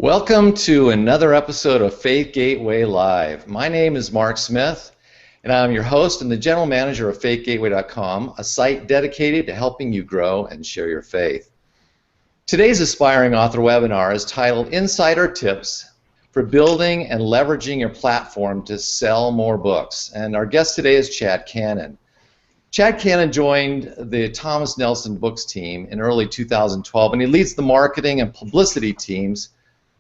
Welcome to another episode of Faith Gateway Live. My name is Mark Smith, and I'm your host and the general manager of faithgateway.com, a site dedicated to helping you grow and share your faith. Today's aspiring author webinar is titled Insider Tips for Building and Leveraging Your Platform to Sell More Books. And our guest today is Chad Cannon. Chad Cannon joined the Thomas Nelson Books team in early 2012, and he leads the marketing and publicity teams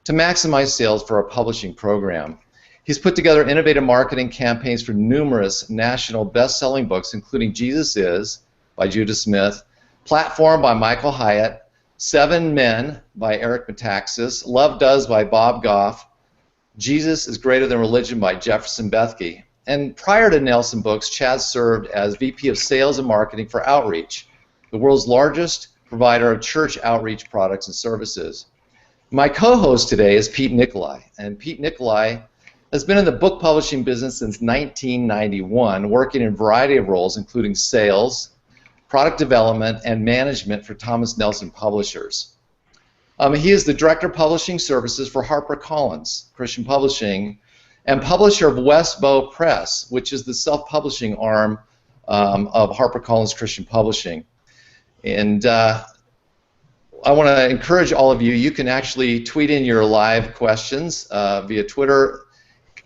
to maximize sales for our publishing program. He's put together innovative marketing campaigns for numerous national best-selling books, including Jesus Is by Judah Smith, Platform by Michael Hyatt, Seven Men by Eric Metaxas, Love Does by Bob Goff, Jesus is Greater Than Religion by Jefferson Bethke. And prior to Nelson Books, Chad served as VP of Sales and Marketing for Outreach, the world's largest provider of church outreach products and services. My co-host today is Pete Nicolai, and Pete Nicolai has been in the book publishing business since 1991, working in a variety of roles, including sales, product development, and management for Thomas Nelson Publishers. He is the Director of Publishing Services for HarperCollins Christian Publishing and publisher of Westbow Press, which is the self-publishing arm of HarperCollins Christian Publishing. And I want to encourage all of you, you can actually tweet in your live questions via Twitter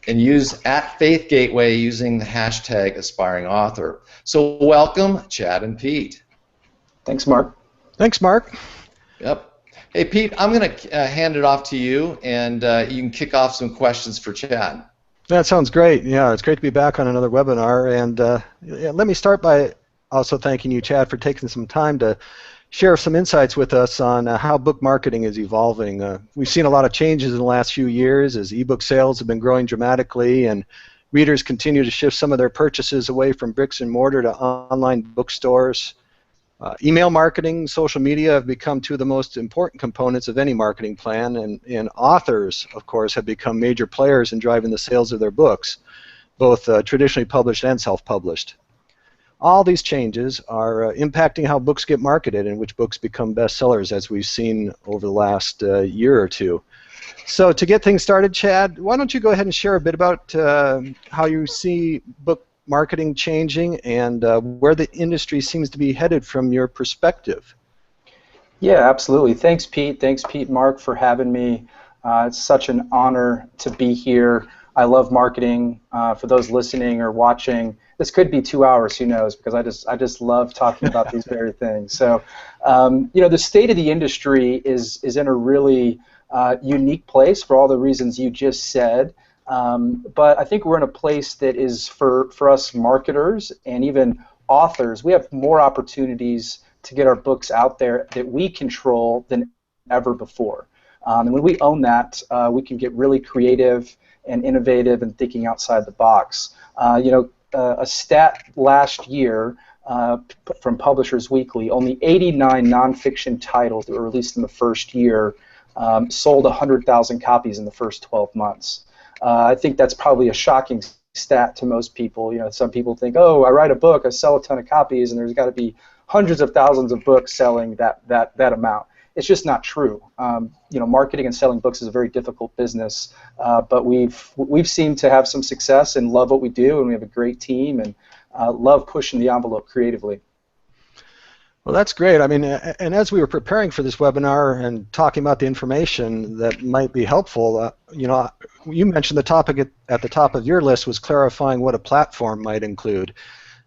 and use @FaithGateway using the hashtag #AspiringAuthor. So welcome, Chad and Pete. Thanks, Mark. Thanks, Mark. Yep. Hey, Pete, I'm going to hand it off to you, and you can kick off some questions for Chad. That sounds great. Yeah, it's great to be back on another webinar. And let me start by also thanking you, Chad, for taking some time to share some insights with us on how book marketing is evolving. We've seen a lot of changes in the last few years as ebook sales have been growing dramatically and readers continue to shift some of their purchases away from bricks and mortar to online bookstores. Email marketing, social media have become two of the most important components of any marketing plan, and authors, of course, have become major players in driving the sales of their books, both traditionally published and self-published. All these changes are impacting how books get marketed and which books become bestsellers, as we've seen over the last year or two. So to get things started, Chad, why don't you go ahead and share a bit about how you see book marketing changing and where the industry seems to be headed from your perspective? Yeah, absolutely. Thanks, Pete. Thanks, Pete and Mark, for having me. It's such an honor to be here. I love marketing. For those listening or watching, this could be 2 hours, who knows, because I just love talking about these very things. So, the state of the industry is in a really unique place for all the reasons you just said. But I think we're in a place that is for us marketers and even authors, we have more opportunities to get our books out there that we control than ever before. And when we own that, we can get really creative and innovative and thinking outside the box. A stat last year from Publishers Weekly, only 89 nonfiction titles that were released in the first year sold 100,000 copies in the first 12 months. I think that's probably a shocking stat to most people. Some people think, oh, I write a book, I sell a ton of copies, and there's got to be hundreds of thousands of books selling that amount. It's just not true. Marketing and selling books is a very difficult business, but we've seemed to have some success and love what we do, and we have a great team and love pushing the envelope creatively. Well, that's great. I mean, and as we were preparing for this webinar and talking about the information that might be helpful, you mentioned the topic at the top of your list was clarifying what a platform might include.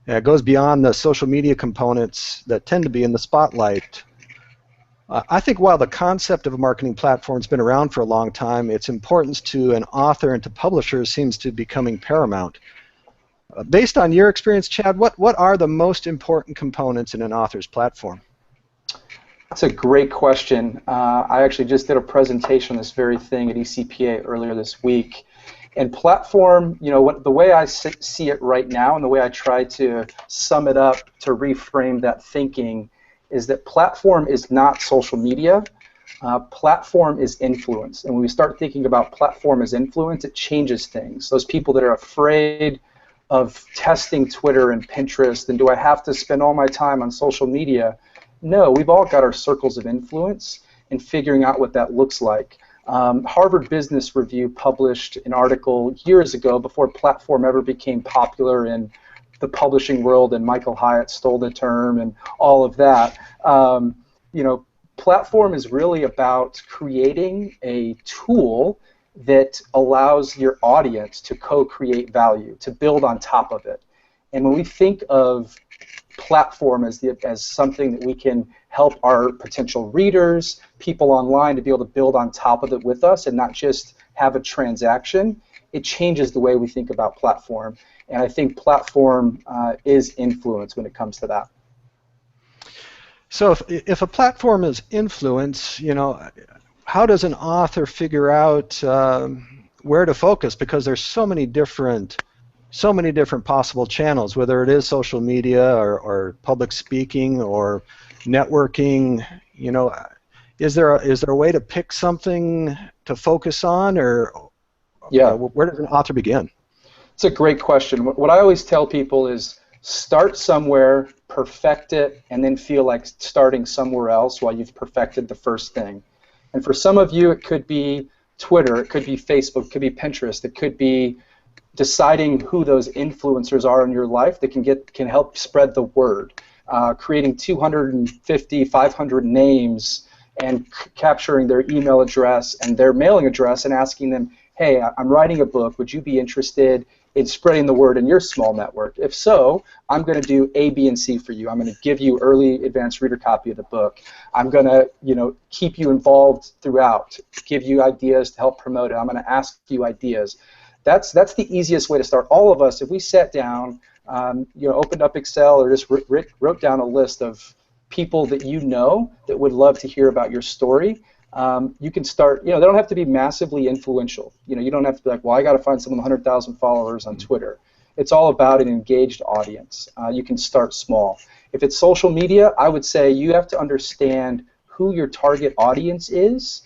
It goes beyond the social media components that tend to be in the spotlight. I think while the concept of a marketing platform has been around for a long time, its importance to an author and to publishers seems to be becoming paramount. Based on your experience, Chad, what are the most important components in an author's platform? That's a great question. I actually just did a presentation on this very thing at ECPA earlier this week. And platform, the way I see it right now and the way I try to sum it up to reframe that thinking is that platform is not social media. Platform is influence. And when we start thinking about platform as influence, it changes things. Those people that are afraid of testing Twitter and Pinterest, and do I have to spend all my time on social media? No, we've all got our circles of influence and figuring out what that looks like. Harvard Business Review published an article years ago before platform ever became popular in the publishing world, and Michael Hyatt stole the term and all of that. You know, platform is really about creating a tool that allows your audience to co-create value, to build on top of it. And when we think of platform as something that we can help our potential readers, people online, to be able to build on top of it with us and not just have a transaction, it changes the way we think about platform. And I think platform is influence when it comes to that. So if a platform is influence, you know, how does an author figure out where to focus? Because there's so many different possible channels, whether it is social media or public speaking or networking. You know, is there a way to pick something to focus on, or where does an author begin? It's a great question. What I always tell people is start somewhere, perfect it, and then feel like starting somewhere else while you've perfected the first thing. And for some of you, it could be Twitter, it could be Facebook, it could be Pinterest, it could be deciding who those influencers are in your life that can help spread the word. Creating 250, 500 names and capturing their email address and their mailing address and asking them, hey, I'm writing a book, would you be interested in spreading the word in your small network? If so, I'm going to do A, B, and C for you. I'm going to give you early advanced reader copy of the book. I'm going to, you know, keep you involved throughout, give you ideas to help promote it. I'm going to ask you ideas. That's the easiest way to start. All of us, if we sat down, you know, opened up Excel or just wrote down a list of people that you know that would love to hear about your story, you can start. You know, they don't have to be massively influential. You know, you don't have to be like, well, I got to find someone with 100,000 followers on Twitter. It's all about an engaged audience. You can start small. If it's social media, I would say you have to understand who your target audience is,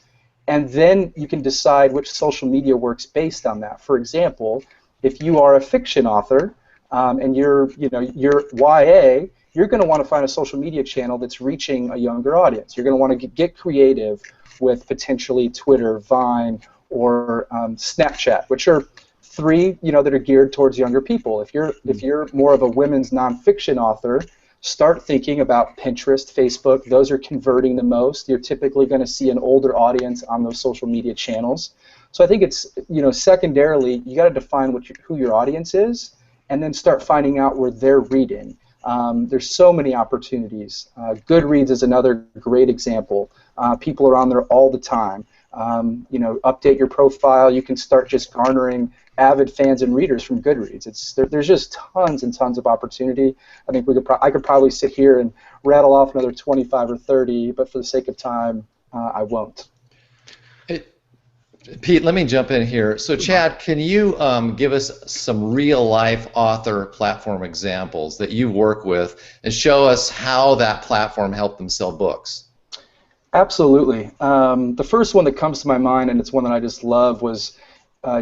and then you can decide which social media works based on that. For example, if you are a fiction author and you're YA, you're going to want to find a social media channel that's reaching a younger audience. You're going to want to get creative with potentially Twitter, Vine, or Snapchat, which are three, you know, that are geared towards younger people. If you're more of a women's nonfiction author, start thinking about Pinterest, Facebook. Those are converting the most. You're typically going to see an older audience on those social media channels. So I think it's, you know, secondarily, you got to define who your audience is, and then start finding out where they're reading. There's so many opportunities. Goodreads is another great example. People are on there all the time. You know, update your profile. You can start just garnering avid fans and readers from Goodreads. There's just tons and tons of opportunity. I think I could probably sit here and rattle off another 25 or 30, but for the sake of time, I won't. Pete, let me jump in here. So, Chad, can you give us some real-life author platform examples that you work with and show us how that platform helped them sell books? Absolutely. The first one that comes to my mind, and it's one that I just love, was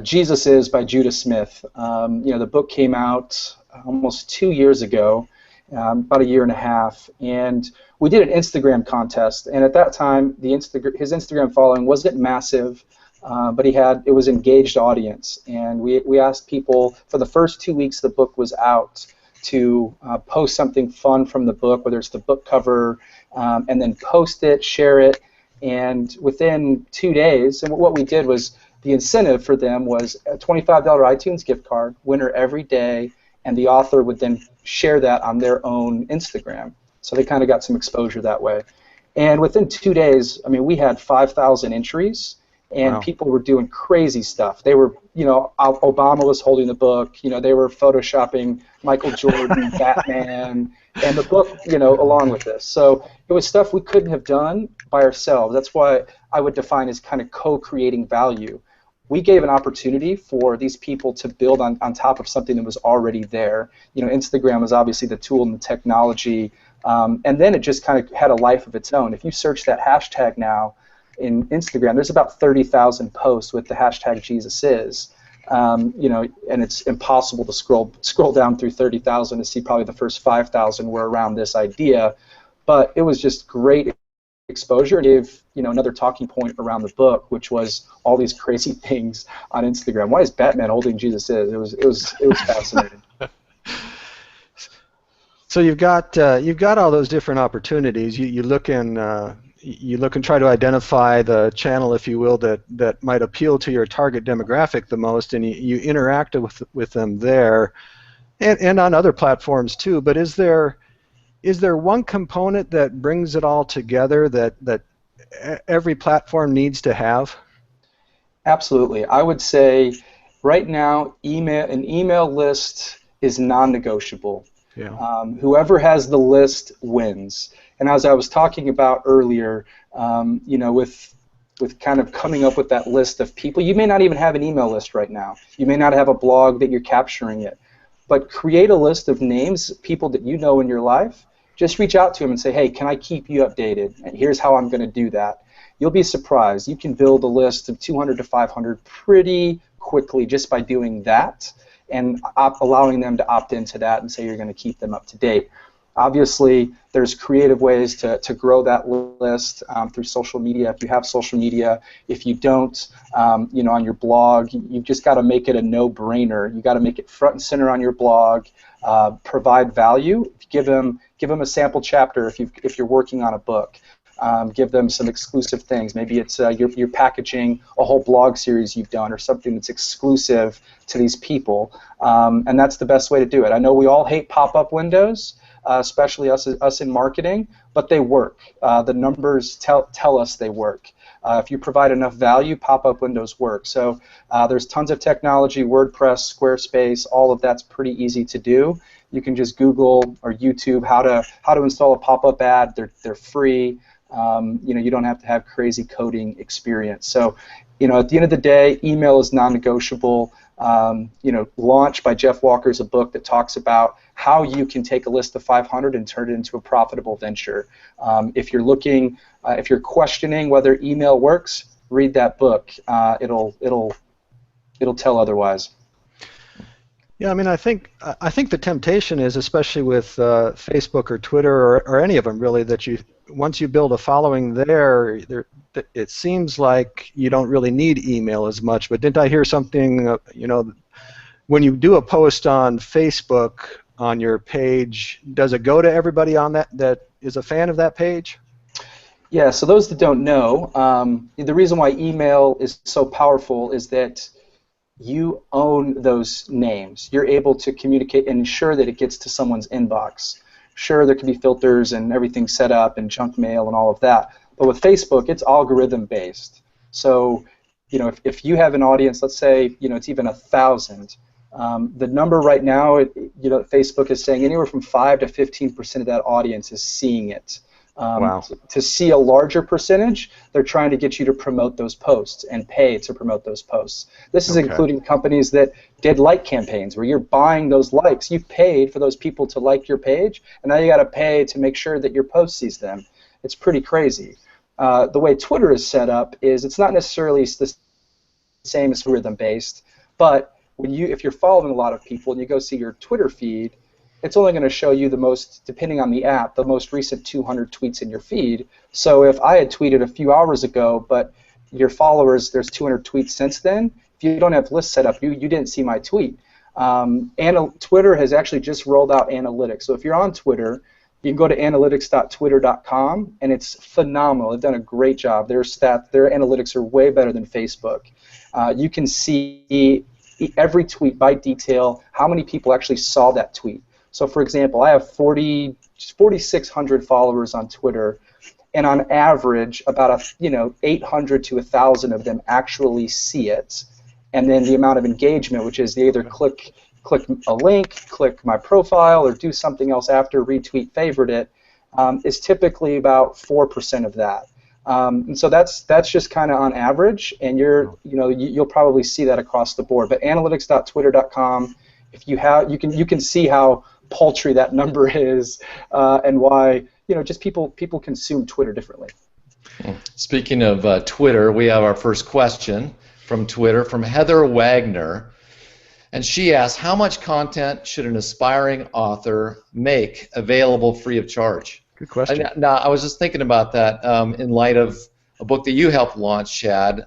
Jesus Is by Judah Smith. You know, the book came out almost 2 years ago, about a year and a half, and we did an Instagram contest. And at that time, his Instagram following wasn't massive. But it was engaged audience, and we asked people for the first 2 weeks the book was out to post something fun from the book, whether it's the book cover, and then post it, share it, and within 2 days, and what we did was the incentive for them was a $25 iTunes gift card, winner every day, and the author would then share that on their own Instagram. So they kind of got some exposure that way. And within 2 days, I mean, we had 5,000 entries. And wow. People were doing crazy stuff. They were, you know, Obama was holding the book. You know, they were photoshopping Michael Jordan, Batman, and the book, you know, along with this. So it was stuff we couldn't have done by ourselves. That's why I would define as kind of co-creating value. We gave an opportunity for these people to build on top of something that was already there. You know, Instagram was obviously the tool and the technology, and then it just kind of had a life of its own. If you search that hashtag now, in Instagram, there's about 30,000 posts with the hashtag JesusIs. You know, and it's impossible to scroll down through 30,000 to see probably the first 5,000 were around this idea. But it was just great exposure, and gave another talking point around the book, which was all these crazy things on Instagram. Why is Batman holding Jesus? It was fascinating. So you've got all those different opportunities. You look and try to identify the channel, if you will, that might appeal to your target demographic the most, and you interact with them there, and on other platforms too. But is there one component that brings it all together that every platform needs to have? Absolutely. I would say right now an email list is non-negotiable. Yeah. Whoever has the list wins. And as I was talking about earlier, with kind of coming up with that list of people, you may not even have an email list right now. You may not have a blog that you're capturing it. But create a list of names, people that you know in your life. Just reach out to them and say, hey, can I keep you updated? And here's how I'm going to do that. You'll be surprised. You can build a list of 200 to 500 pretty quickly just by doing that and allowing them to opt into that and say you're going to keep them up to date. Obviously, there's creative ways to grow that list through social media. If you have social media, if you don't, on your blog, you've just got to make it a no-brainer. You got to make it front and center on your blog. Provide value. Give them a sample chapter if you're working on a book. Give them some exclusive things. Maybe it's you're packaging a whole blog series you've done or something that's exclusive to these people, and that's the best way to do it. I know we all hate pop-up windows, especially us in marketing, but they work. The numbers tell us they work. If you provide enough value, pop-up windows work. So there's tons of technology, WordPress, Squarespace, all of that's pretty easy to do. You can just Google or YouTube how to install a pop-up ad. They're free. You don't have to have crazy coding experience. So, at the end of the day, email is non-negotiable. Launch by Jeff Walker is a book that talks about how you can take a list of 500 and turn it into a profitable venture. If you're questioning whether email works, read that book. It'll tell otherwise. Yeah, I mean, I think the temptation is, especially with Facebook or Twitter or any of them really, that once you build a following there, it seems like you don't really need email as much. But didn't I hear something? When you do a post on Facebook on your page, does it go to everybody on that is a fan of that page? Yeah. So those that don't know, the reason why email is so powerful is that you own those names. You're able to communicate and ensure that it gets to someone's inbox. Sure, there can be filters and everything set up and junk mail and all of that, but with Facebook, it's algorithm based. So, if you have an audience, let's say, it's even 1,000, the number right now, Facebook is saying anywhere from 5 to 15% of that audience is seeing it. Wow. To see a larger percentage, they're trying to get you to promote those posts and pay to promote those posts. This is including companies that did like campaigns where you're buying those likes. You've paid for those people to like your page, and now you got to pay to make sure that your post sees them. It's pretty crazy. The way Twitter is set up is it's not necessarily the same as algorithm-based, but if you're following a lot of people and you go see your Twitter feed, it's only going to show you depending on the app, the most recent 200 tweets in your feed. So if I had tweeted a few hours ago, but your followers, there's 200 tweets since then, if you don't have lists set up, you didn't see my tweet. Twitter has actually just rolled out analytics. So if you're on Twitter, you can go to analytics.twitter.com, and it's phenomenal. They've done a great job. Their analytics are way better than Facebook. You can see every tweet by detail, how many people actually saw that tweet. So, for example, I have 4,600 followers on Twitter, and on average, about 800 to 1,000 of them actually see it. And then the amount of engagement, which is they either click a link, click my profile, or do something else after, retweet, favorite it, is typically about 4% of that. And so that's just kind of on average, and you'll probably see that across the board. But analytics.twitter.com, if you can see how paltry that number is, and why just people consume Twitter differently. Speaking of Twitter, we have our first question from Twitter from Heather Wagner, and she asks, how much content should an aspiring author make available free of charge? Good question. Now, I was just thinking about that in light of a book that you helped launch, Chad,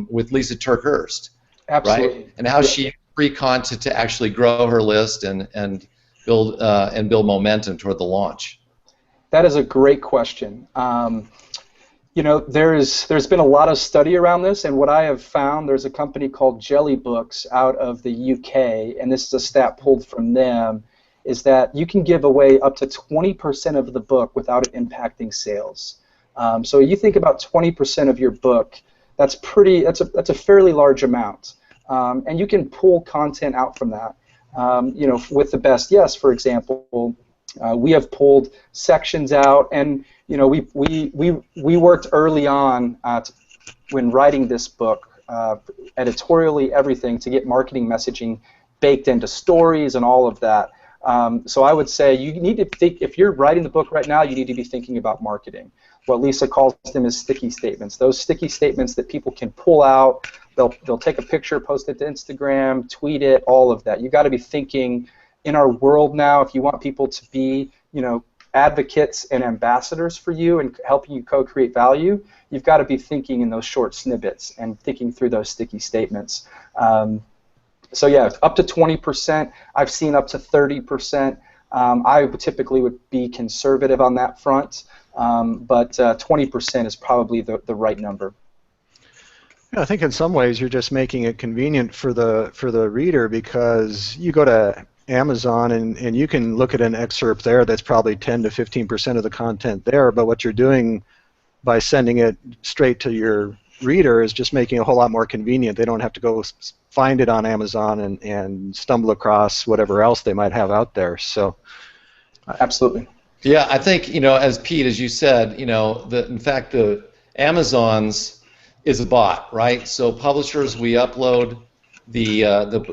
with Lisa TurkHurst, Absolutely. right? And how she used free content to actually grow her list and build momentum toward the launch. That is a great question. There's been a lot of study around this, and what I have found, there's a company called Jelly Books out of the UK, and this is a stat pulled from them, is that you can give away up to 20% of the book without it impacting sales. So you think about 20% of your book, that's a fairly large amount, and you can pull content out from that. With the Best Yes, for example, we have pulled sections out, and we worked early on when writing this book, editorially, everything, to get marketing messaging baked into stories and all of that. So I would say you need to think, if you're writing the book right now, you need to be thinking about marketing. What Lisa calls them is sticky statements. Those sticky statements that people can pull out, they'll take a picture, post it to Instagram, tweet it, all of that. You've got to be thinking in our world now, if you want people to be, advocates and ambassadors for you and helping you co-create value, you've got to be thinking in those short snippets and thinking through those sticky statements. So yeah, up to 20%. I've seen up to 30%. I typically would be conservative on that front, but 20% is probably the right number. Yeah, I think in some ways you're just making it convenient for the reader, because you go to Amazon and you can look at an excerpt there that's probably 10 to 15% of the content there, but what you're doing by sending it straight to your reader is just making it a whole lot more convenient. They don't have to go find it on Amazon and stumble across whatever else they might have out there. So, absolutely. Yeah, I think, as Pete, as you said, in fact, the Amazon's is a bot, right? So publishers, we upload the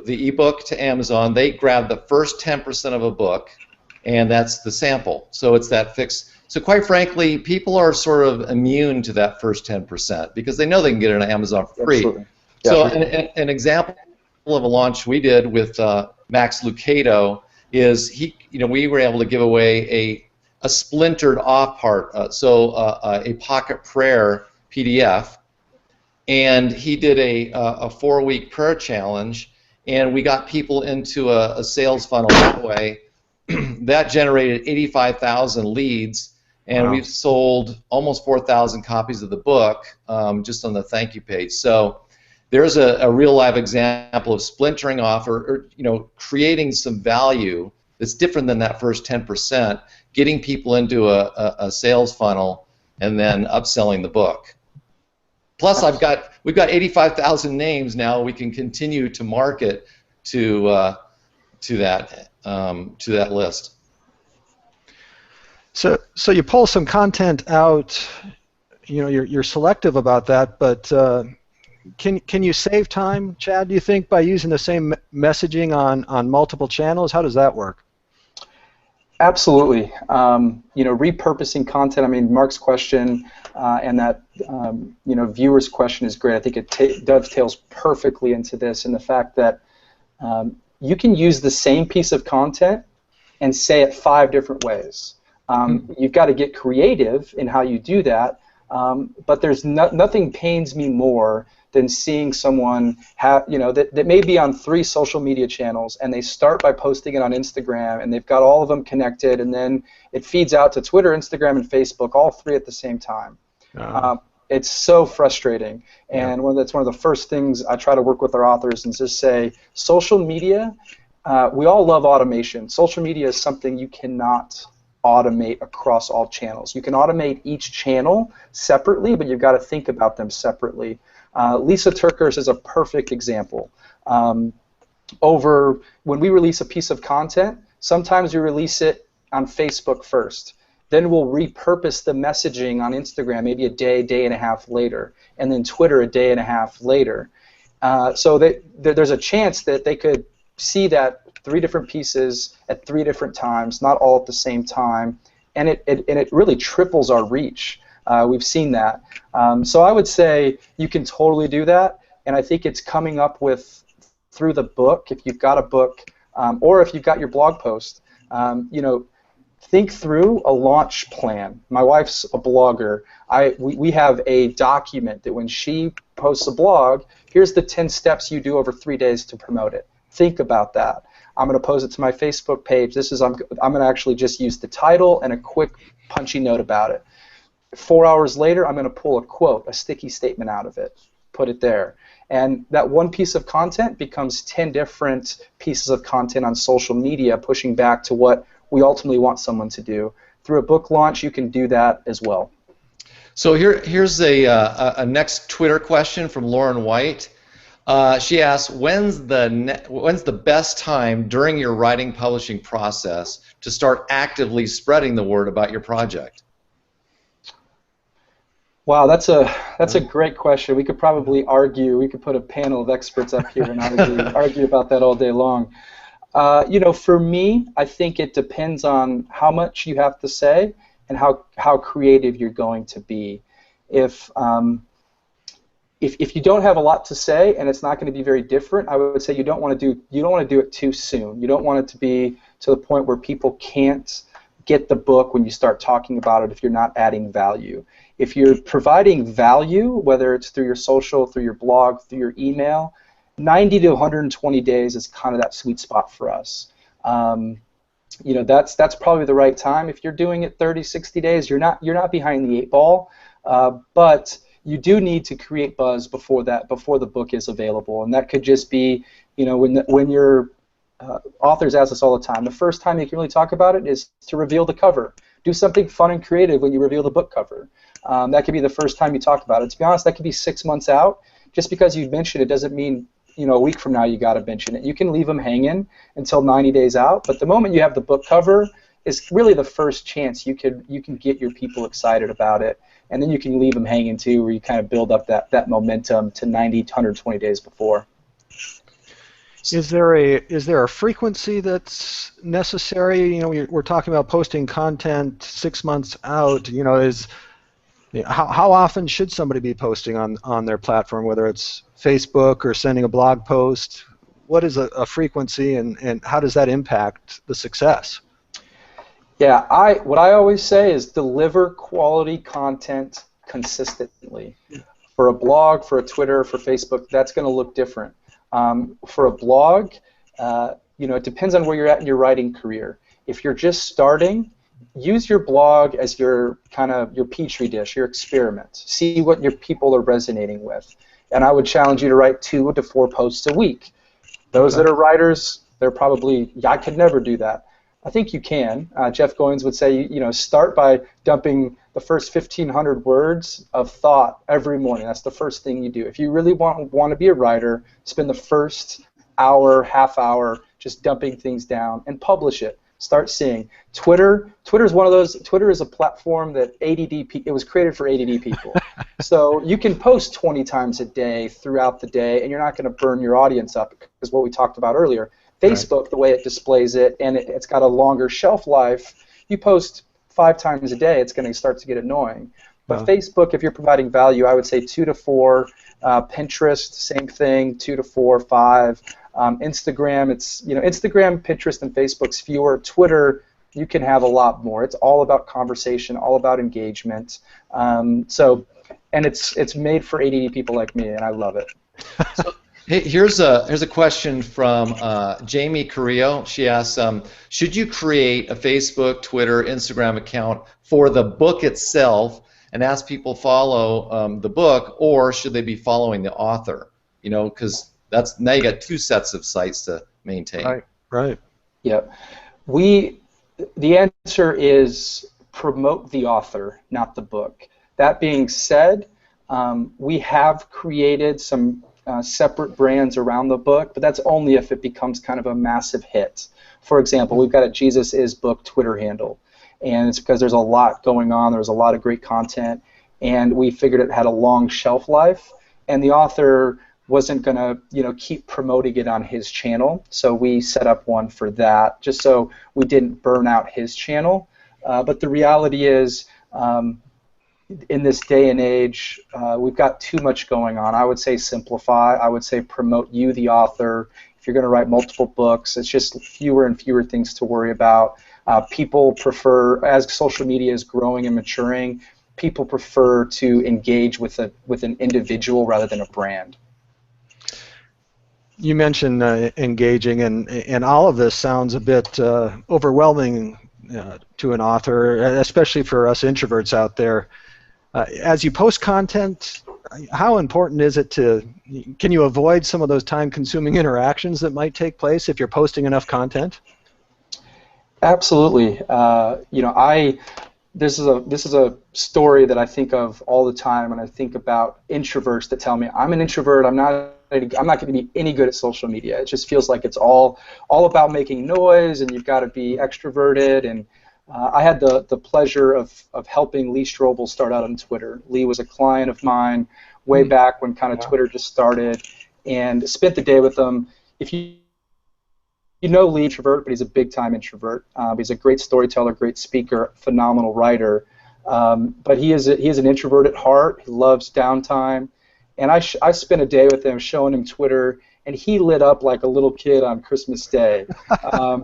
ebook to Amazon. They grab the first 10% of a book, and that's the sample. So it's that fixed. So quite frankly, people are sort of immune to that first 10% because they know they can get it on Amazon for free. Absolutely. Yeah, So an example of a launch we did with Max Lucado is we were able to give away a splintered off part, a pocket prayer PDF. And he did a 4-week prayer challenge, and we got people into a sales funnel that way. That generated 85,000 leads, and wow. We've sold almost 4,000 copies of the book just on the thank you page. So there's a real live example of splintering off or creating some value that's different than that first 10%, getting people into a sales funnel, and then upselling the book. Plus, we've got 85,000 names now. We can continue to market to that list. So you pull some content out. You're selective about that, but can you save time, Chad? Do you think, by using the same messaging on multiple channels? How does that work? Absolutely. Repurposing content. I mean, Mark's question and that viewer's question is great. I think it dovetails perfectly into this, and the fact that you can use the same piece of content and say it 5 different ways. You've got to get creative in how you do that, but there's nothing pains me more than seeing someone that may be on 3 social media channels, and they start by posting it on Instagram, and they've got all of them connected, and then it feeds out to Twitter, Instagram, and Facebook, all 3 at the same time. It's so frustrating, and that's one of the first things I try to work with our authors and just say, social media, we all love automation. Social media is something you cannot automate across all channels. You can automate each channel separately, but you've got to think about them separately. Lisa TurkHurst is a perfect example. When we release a piece of content, sometimes we release it on Facebook first. Then we'll repurpose the messaging on Instagram maybe a day and a half later, and then Twitter a day and a half later. So there's a chance that they could see that 3 different pieces at 3 different times, not all at the same time, and it really triples our reach. We've seen that. So I would say you can totally do that, and I think it's coming up with, through the book, if you've got a book, or if you've got your blog post, think through a launch plan. My wife's a blogger. We have a document that when she posts a blog, here's the 10 steps you do over 3 days to promote it. Think about that. I'm going to post it to my Facebook page. I'm going to actually just use the title and a quick punchy note about it. 4 hours later, I'm going to pull a quote, a sticky statement out of it, put it there. And that one piece of content becomes 10 different pieces of content on social media, pushing back to what we ultimately want someone to do. Through a book launch, you can do that as well. So here's a next Twitter question from Lauren White. She asks, when's the best time during your writing publishing process to start actively spreading the word about your project? Wow, that's a great question. We could probably argue. We could put a panel of experts up here and argue about that all day long. For me, I think it depends on how much you have to say and how creative you're going to be. If you don't have a lot to say and it's not going to be very different, I would say you don't want to do it too soon. You don't want it to be to the point where people can't get the book when you start talking about it if you're not adding value. If you're providing value, whether it's through your social, through your blog, through your email, 90 to 120 days is kind of that sweet spot for us. That's probably the right time. If you're doing it 30, 60 days, you're not behind the 8 ball, but you do need to create buzz before the book is available, and that could just be, when your authors ask us all the time, the first time you can really talk about it is to reveal the cover. Do something fun and creative when you reveal the book cover. That could be the first time you talk about it. To be honest, that could be 6 months out. Just because you mention it doesn't mean a week from now you got to mention it. You can leave them hanging until 90 days out, but the moment you have the book cover is really the first chance you can get your people excited about it, and then you can leave them hanging too, where you kind of build up that momentum to 90 to 120 days before. Is there a frequency that's necessary? We're talking about posting content 6 months out. How often should somebody be posting on their platform, whether it's Facebook or sending a blog post? What is a frequency, and how does that impact the success? Yeah, what I always say is deliver quality content consistently. For a blog, for a Twitter, for Facebook, that's going to look different. For a blog, it depends on where you're at in your writing career. If you're just starting, use your blog as your petri dish, your experiment. See what your people are resonating with. And I would challenge you to write 2 to 4 posts a week. Those that are writers, they're probably, I could never do that. I think you can. Jeff Goins would say, start by dumping the first 1,500 words of thought every morning. That's the first thing you do. If you really want to be a writer, spend the first hour, half hour, just dumping things down and publish it. Start seeing. Twitter is one of those. Twitter is a platform that it was created for ADD people. So you can post 20 times a day throughout the day, and you're not going to burn your audience up, because what we talked about earlier. Facebook, right, the way it displays it, and it's got a longer shelf life. You post 5 times a day, it's going to start to get annoying. But Facebook, if you're providing value, I would say 2 to 4. Pinterest, same thing, 2 to 4, 5. Instagram, it's Instagram, Pinterest, and Facebook's fewer. Twitter, you can have a lot more. It's all about conversation, all about engagement. And it's made for ADD people like me, and I love it. So, hey, here's a question from Jamie Carrillo. She asks, should you create a Facebook, Twitter, Instagram account for the book itself and ask people follow the book, or should they be following the author? Because now you got 2 sets of sites to maintain. Right. Yeah. The answer is promote the author, not the book. That being said, we have created some separate brands around the book, but that's only if it becomes kind of a massive hit. For example, we've got a Jesus Is Book Twitter handle, and it's because there's a lot going on, there's a lot of great content, and we figured it had a long shelf life, and the author wasn't going to keep promoting it on his channel, so we set up one for that, just so we didn't burn out his channel. But the reality is, in this day and age, we've got too much going on. I would say simplify. I would say promote you, the author. If you're going to write multiple books, it's just fewer and fewer things to worry about. People prefer, as social media is growing and maturing, people prefer to engage with an individual rather than a brand. You mentioned engaging, and all of this sounds a bit overwhelming to an author, especially for us introverts out there. As you post content, how important is it can you avoid some of those time-consuming interactions that might take place if you're posting enough content? Absolutely. This is a story that I think of all the time when I think about introverts that tell me, I'm an introvert, I'm not going to be any good at social media. It just feels like it's all about making noise, and you've got to be extroverted. And I had the pleasure of helping Lee Strobel start out on Twitter. Lee was a client of mine way back when kind of Twitter just started, and spent the day with him. If you know Lee, introvert, but he's a big-time introvert. He's a great storyteller, great speaker, phenomenal writer. But he is an introvert at heart. He loves downtime. And I spent a day with him showing him Twitter, and he lit up like a little kid on Christmas Day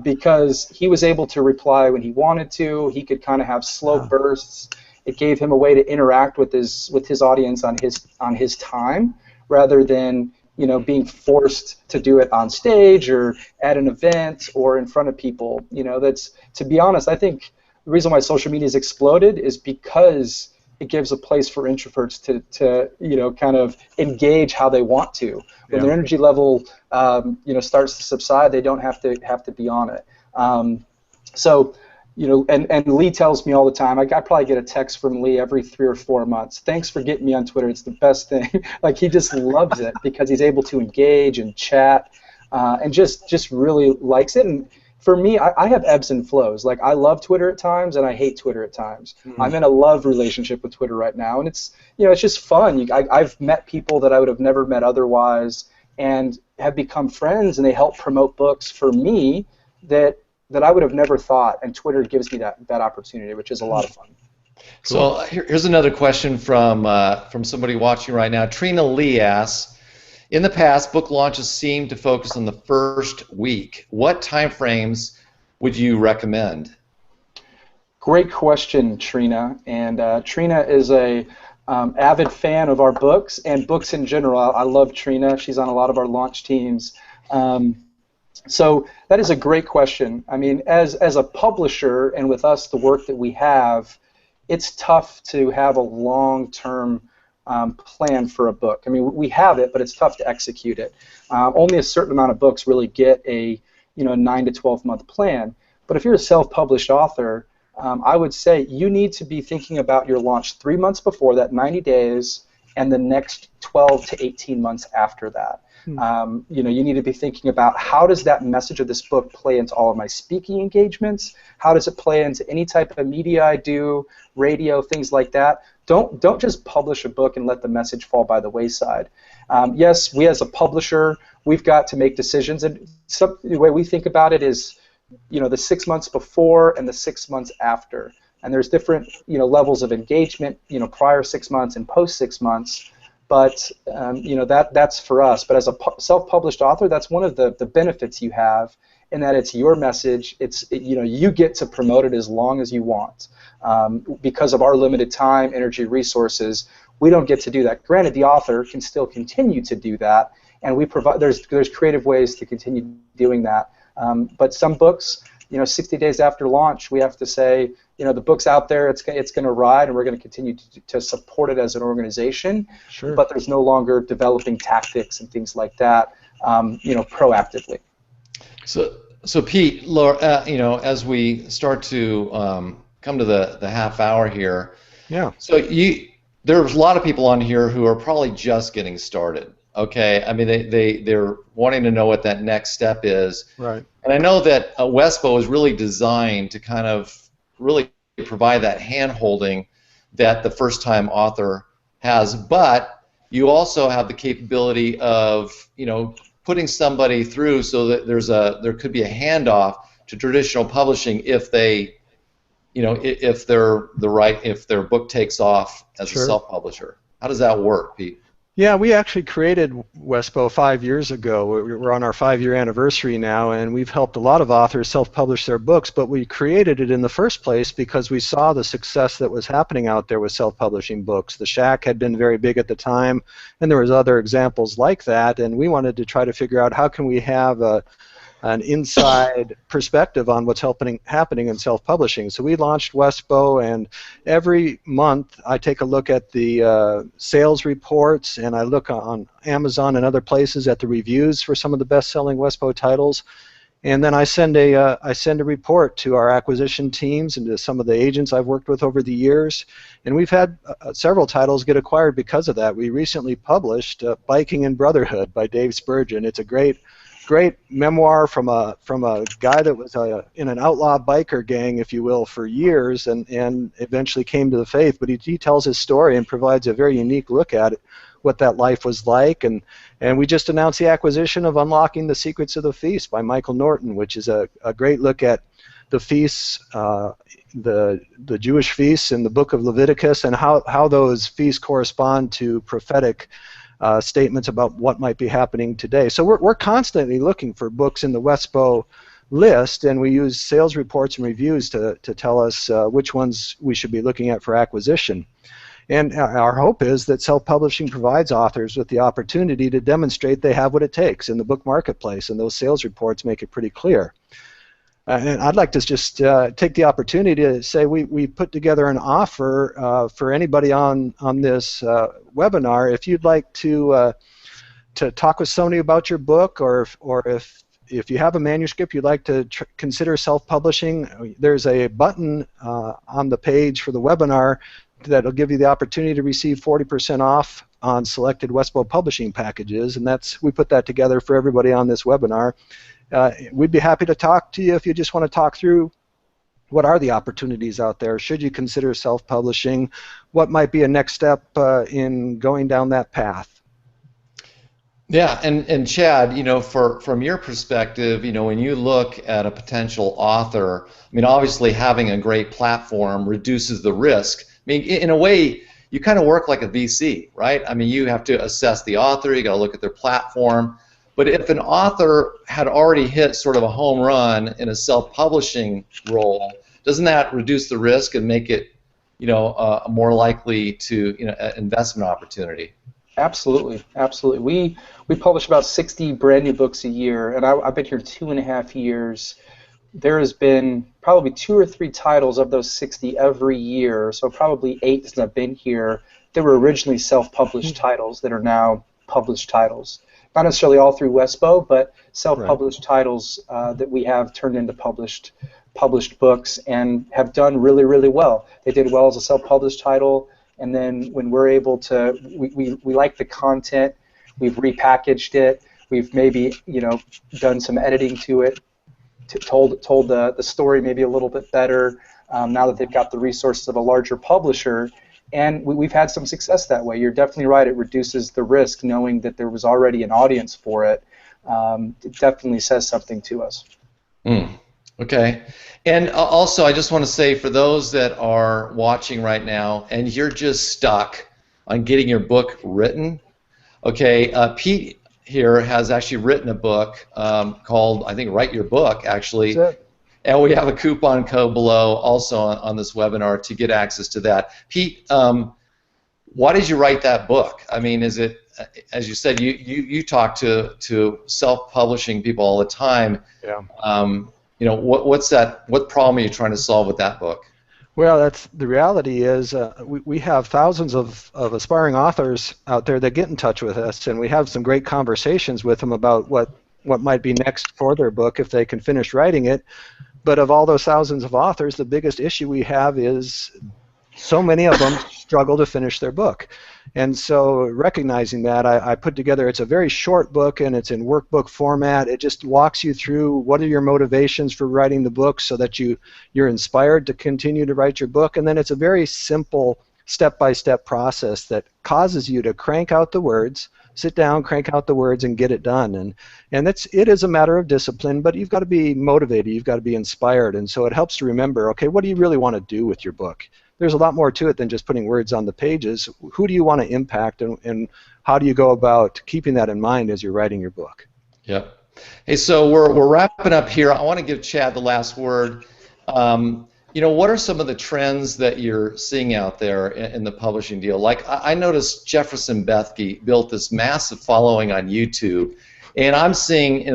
because he was able to reply when he wanted to. He could kind of have slow bursts. It gave him a way to interact with his audience on his time, rather than being forced to do it on stage or at an event or in front of people. That's, to be honest, I think the reason why social media has exploded is because it gives a place for introverts to kind of engage how they want to. When their energy level starts to subside, they don't have to be on it. And Lee tells me all the time, I probably get a text from Lee every 3 or 4 months. Thanks for getting me on Twitter. It's the best thing. Like, he just loves it because he's able to engage and chat and just really likes it. And for me, I have ebbs and flows. Like, I love Twitter at times and I hate Twitter at times. I'm in a love relationship with Twitter right now, and it's just fun. I've met people that I would have never met otherwise and have become friends, and they help promote books for me that I would have never thought, and Twitter gives me that opportunity, which is a lot of fun. So here's another question from somebody watching right now. Trina Lee asks, in the past, book launches seem to focus on the first week. What time frames would you recommend? Great question, Trina. And Trina is a avid fan of our books and books in general. I love Trina. She's on a lot of our launch teams. So that is a great question. I mean, as a publisher, and with us, the work that we have, it's tough to have a long-term plan for a book. I mean, we have it, but it's tough to execute it. Only a certain amount of books really get a 9 to 12 month plan. But if you're a self-published author, I would say you need to be thinking about your launch 3 months before that, 90 days, and the next 12 to 18 months after that. You need to be thinking about, how does that message of this book play into all of my speaking engagements? How does it play into any type of media I do, radio, things like that? Don't just publish a book and let the message fall by the wayside. Yes, we as a publisher, we've got to make decisions, and the way we think about it is, the 6 months before and the 6 months after. And there's different levels of engagement, prior 6 months and post 6 months. But that's for us. But as a self-published author, that's one of the benefits you have, in that it's your message. You get to promote it as long as you want. Because of our limited time, energy, resources, we don't get to do that. Granted, the author can still continue to do that, and we provide. There's creative ways to continue doing that. But some books, 60 days after launch, we have to say, the book's out there, it's going to ride, and we're going to continue to support it as an organization. Sure. But there's no longer developing tactics and things like that, proactively. So Pete, as we start to come to the half hour here, so there's a lot of people on here who are probably just getting started. Okay, I mean they're wanting to know what that next step is. Right. And I know that Wespo is really designed to kind of really provide that hand-holding that the first-time author has, but you also have the capability of putting somebody through so that there could be a handoff to traditional publishing if they if their book takes off as a self-publisher. How does that work, Pete? Yeah, we actually created Wespo 5 years ago. We're on our 5-year anniversary now, and we've helped a lot of authors self-publish their books, but we created it in the first place because we saw the success that was happening out there with self-publishing books. The Shack had been very big at the time, and there was other examples like that, and we wanted to try to figure out how can we have an inside perspective on what's happening in self-publishing. So we launched Wespo, and every month I take a look at the sales reports, and I look on Amazon and other places at the reviews for some of the best-selling Wespo titles, and then I send a report to our acquisition teams and to some of the agents I've worked with over the years, and we've had several titles get acquired because of that. We recently published Biking and Brotherhood by Dave Spurgeon. It's a great memoir from a guy that was in an outlaw biker gang, if you will, for years, and eventually came to the faith. But he tells his story and provides a very unique look at it, what that life was like. And we just announced the acquisition of Unlocking the Secrets of the Feast by Michael Norton, which is a great look at the feasts, the Jewish feasts in the book of Leviticus, and how those feasts correspond to prophetic statements about what might be happening today. So we're constantly looking for books in the Wespo list, and we use sales reports and reviews to tell us which ones we should be looking at for acquisition. And our hope is that self-publishing provides authors with the opportunity to demonstrate they have what it takes in the book marketplace, and those sales reports make it pretty clear. And I'd like to just take the opportunity to say we put together an offer for anybody on this webinar. If you'd like to talk with somebody about your book, or if you have a manuscript you'd like to consider self-publishing, there's a button on the page for the webinar that'll give you the opportunity to receive 40% off on selected Wespo publishing packages, and we put that together for everybody on this webinar. We'd be happy to talk to you if you just want to talk through what are the opportunities out there. Should you consider self-publishing? What might be a next step in going down that path? Yeah, and Chad, from your perspective, when you look at a potential author, I mean, obviously having a great platform reduces the risk. I mean, in a way, you kind of work like a VC, right? I mean, you have to assess the author, you got to look at their platform. But if an author had already hit sort of a home run in a self-publishing role, doesn't that reduce the risk and make it, more likely to, investment opportunity? Absolutely, absolutely. We publish about 60 brand new books a year, and I've been here 2.5 years. There has been probably 2 or 3 titles of those 60 every year, so probably 8 since I've been here. They were originally self-published titles that are now published titles. Not necessarily all through Wespo, but self-published titles that we have turned into published books and have done really, really well. They did well as a self-published title, and then when we're able to, we like the content, we've repackaged it, we've maybe done some editing to it, told the story maybe a little bit better now that they've got the resources of a larger publisher. And we've had some success that way. You're definitely right. It reduces the risk knowing that there was already an audience for it. It definitely says something to us. Okay. And also, I just want to say, for those that are watching right now and you're just stuck on getting your book written, okay, Pete here has actually written a book called, I think, Write Your Book, actually. That's it. And we have a coupon code below also on this webinar to get access to that. Pete, why did you write that book? I mean, is it, as you said, you talk to self-publishing people all the time. Yeah. What problem are you trying to solve with that book? Well, the reality is we have thousands of aspiring authors out there that get in touch with us, and we have some great conversations with them about what might be next for their book if they can finish writing it. But of all those thousands of authors, the biggest issue we have is so many of them struggle to finish their book. And so recognizing that, I put together, it's a very short book and it's in workbook format. It just walks you through what are your motivations for writing the book so that you're inspired to continue to write your book. And then it's a very simple step-by-step process that causes you to crank out the words, sit down, crank out the words, and get it done. And it is a matter of discipline, but you've got to be motivated, you've got to be inspired, and so it helps to remember, okay, what do you really want to do with your book? there's a lot more to it than just putting words on the pages. Who do you want to impact, and how do you go about keeping that in mind as you're writing your book? Yep. Hey, so we're wrapping up here. I want to give Chad the last word. What are some of the trends that you're seeing out there in the publishing deal? Like, I noticed Jefferson Bethke built this massive following on YouTube, and I'm seeing,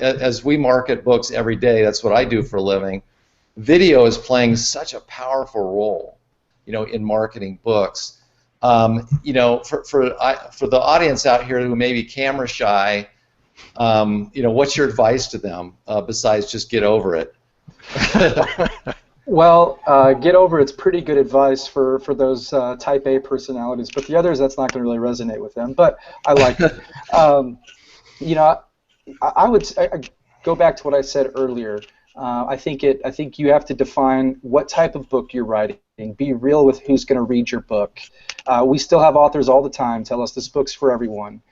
as we market books every day, that's what I do for a living, video is playing such a powerful role, in marketing books. For the audience out here who may be camera shy, what's your advice to them besides just get over it? Well, get over it's pretty good advice for those type A personalities, but the others, that's not going to really resonate with them. But I like it. I would go back to what I said earlier. I think you have to define what type of book you're writing. Be real with who's going to read your book. We still have authors all the time tell us this book's for everyone.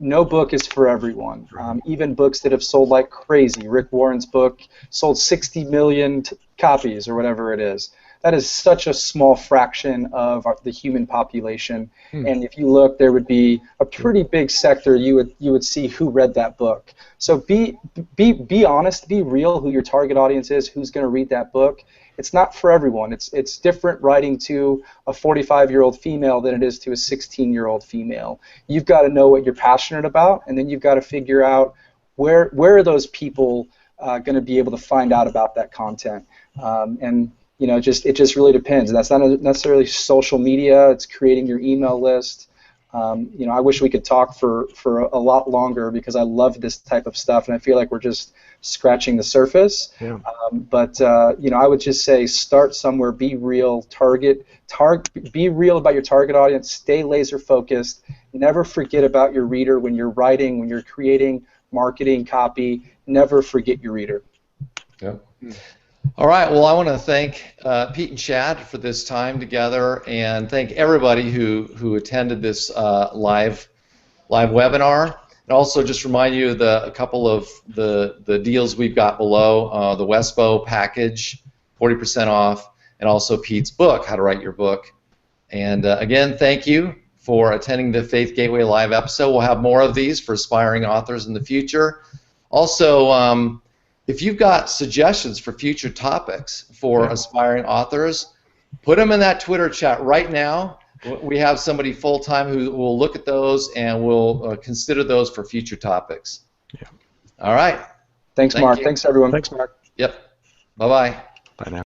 No book is for everyone. Even books that have sold like crazy. Rick Warren's book sold 60 million copies or whatever it is. That is such a small fraction of the human population. And if you look, there would be a pretty big sector you would see who read that book. So be honest, be real who your target audience is, who's going to read that book. It's not for everyone. It's different writing to a 45-year-old female than it is to a 16-year-old female. You've got to know what you're passionate about, and then you've got to figure out where are those people going to be able to find out about that content. It just really depends. That's not necessarily social media. It's creating your email list. I wish we could talk for a lot longer because I love this type of stuff, and I feel like we're just scratching the surface. Yeah. I would just say start somewhere. Be real. Be real about your target audience. Stay laser focused. Never forget about your reader when you're writing, when you're creating marketing copy. Never forget your reader. Yep. All right, well, I want to thank Pete and Chad for this time together, and thank everybody who attended this live webinar. And also just remind you of a couple of the deals we've got below, the Westbow package, 40% off, and also Pete's book, How to Write Your Book. And again, thank you for attending the Faith Gateway Live episode. We'll have more of these for aspiring authors in the future. Also, if you've got suggestions for future topics for aspiring authors, put them in that Twitter chat right now. We have somebody full-time who will look at those and will consider those for future topics. Yeah. All right. Thanks, Mark. You. Thanks, everyone. Thanks, Mark. Yep. Bye-bye. Bye now.